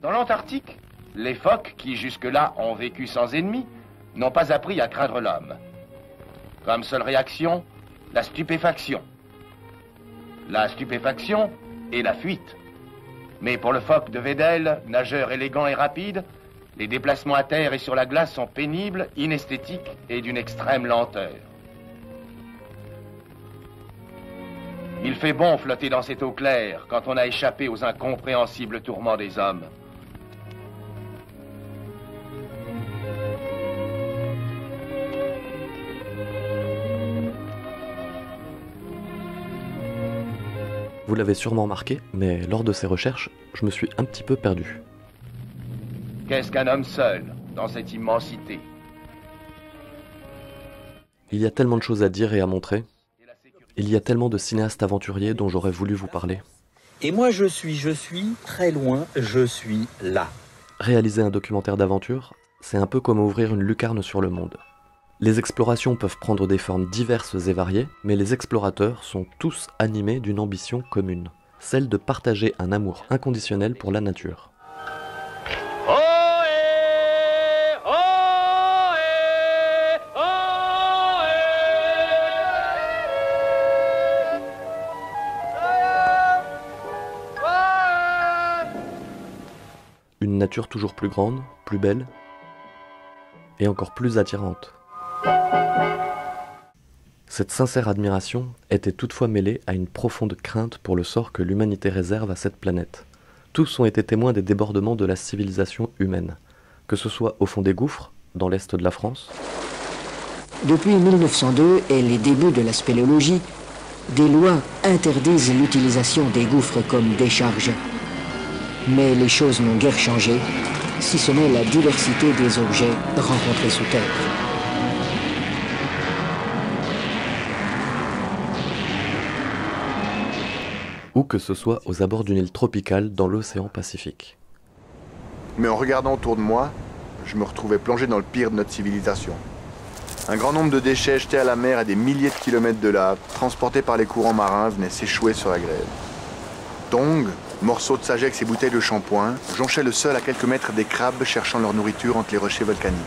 Dans l'Antarctique, les phoques, qui jusque-là ont vécu sans ennemis, n'ont pas appris à craindre l'homme. Comme seule réaction, la stupéfaction. La stupéfaction et la fuite. Mais pour le phoque de Weddell, nageur élégant et rapide, les déplacements à terre et sur la glace sont pénibles, inesthétiques et d'une extrême lenteur. Il fait bon flotter dans cette eau claire quand on a échappé aux incompréhensibles tourments des hommes. Vous l'avez sûrement remarqué, mais lors de ces recherches, je me suis un petit peu perdu. Qu'est-ce qu'un homme seul dans cette immensité? Il y a tellement de choses à dire et à montrer. Il y a tellement de cinéastes aventuriers dont j'aurais voulu vous parler. Et moi je suis très loin, je suis là. Réaliser un documentaire d'aventure, c'est un peu comme ouvrir une lucarne sur le monde. Les explorations peuvent prendre des formes diverses et variées, mais les explorateurs sont tous animés d'une ambition commune, celle de partager un amour inconditionnel pour la nature. Une nature toujours plus grande, plus belle et encore plus attirante. Cette sincère admiration était toutefois mêlée à une profonde crainte pour le sort que l'humanité réserve à cette planète. Tous ont été témoins des débordements de la civilisation humaine, que ce soit au fond des gouffres, dans l'est de la France. Depuis 1902 et les débuts de la spéléologie, des lois interdisent l'utilisation des gouffres comme décharge. Mais les choses n'ont guère changé, si ce n'est la diversité des objets rencontrés sous terre. Ou que ce soit aux abords d'une île tropicale dans l'océan Pacifique. Mais en regardant autour de moi, je me retrouvais plongé dans le pire de notre civilisation. Un grand nombre de déchets jetés à la mer à des milliers de kilomètres de là, transportés par les courants marins, venaient s'échouer sur la grève. Tongs, morceaux de sagex et bouteilles de shampoing jonchaient le sol à quelques mètres des crabes cherchant leur nourriture entre les rochers volcaniques.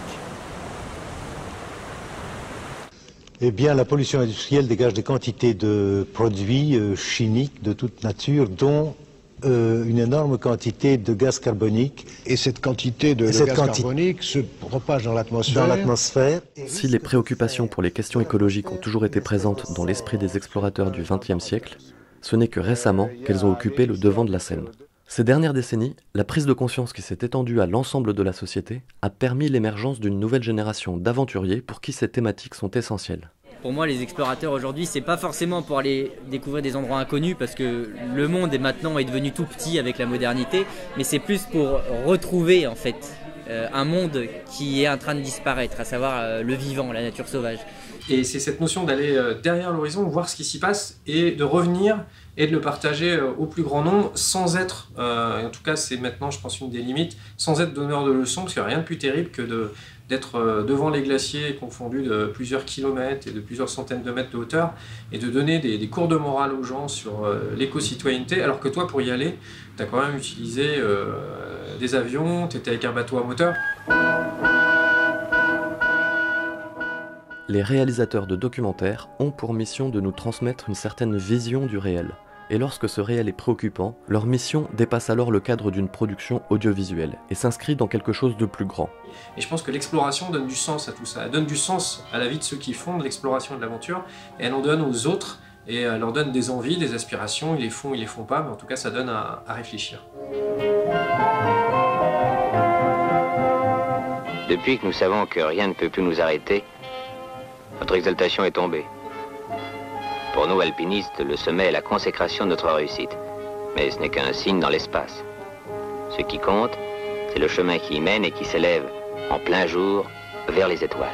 Eh bien, la pollution industrielle dégage des quantités de produits chimiques de toute nature, dont une énorme quantité de gaz carbonique. Et cette quantité de gaz carbonique se propage dans l'atmosphère. Si les préoccupations pour les questions écologiques ont toujours été présentes dans l'esprit des explorateurs du XXe siècle, ce n'est que récemment qu'elles ont occupé le devant de la scène. Ces dernières décennies, la prise de conscience qui s'est étendue à l'ensemble de la société a permis l'émergence d'une nouvelle génération d'aventuriers pour qui ces thématiques sont essentielles. Pour moi, les explorateurs aujourd'hui, c'est pas forcément pour aller découvrir des endroits inconnus parce que le monde est devenu tout petit avec la modernité, mais c'est plus pour retrouver en fait un monde qui est en train de disparaître, à savoir le vivant, la nature sauvage. Et c'est cette notion d'aller derrière l'horizon, voir ce qui s'y passe et de revenir et de le partager au plus grand nombre sans être, et en tout cas c'est maintenant je pense une des limites, sans être donneur de leçons, parce qu'il n'y a rien de plus terrible que d'être devant les glaciers confondus de plusieurs kilomètres et de plusieurs centaines de mètres de hauteur et de donner des cours de morale aux gens sur l'éco-citoyenneté, alors que toi pour y aller, tu as quand même utilisé des avions, tu étais avec un bateau à moteur. Les réalisateurs de documentaires ont pour mission de nous transmettre une certaine vision du réel. Et lorsque ce réel est préoccupant, leur mission dépasse alors le cadre d'une production audiovisuelle et s'inscrit dans quelque chose de plus grand. Et je pense que l'exploration donne du sens à tout ça. Elle donne du sens à la vie de ceux qui font de l'exploration et de l'aventure, et elle en donne aux autres, et elle leur donne des envies, des aspirations. Ils les font pas, mais en tout cas ça donne à réfléchir. Depuis que nous savons que rien ne peut plus nous arrêter, notre exaltation est tombée. Pour nous, alpinistes, le sommet est la consécration de notre réussite. Mais ce n'est qu'un signe dans l'espace. Ce qui compte, c'est le chemin qui y mène et qui s'élève en plein jour vers les étoiles.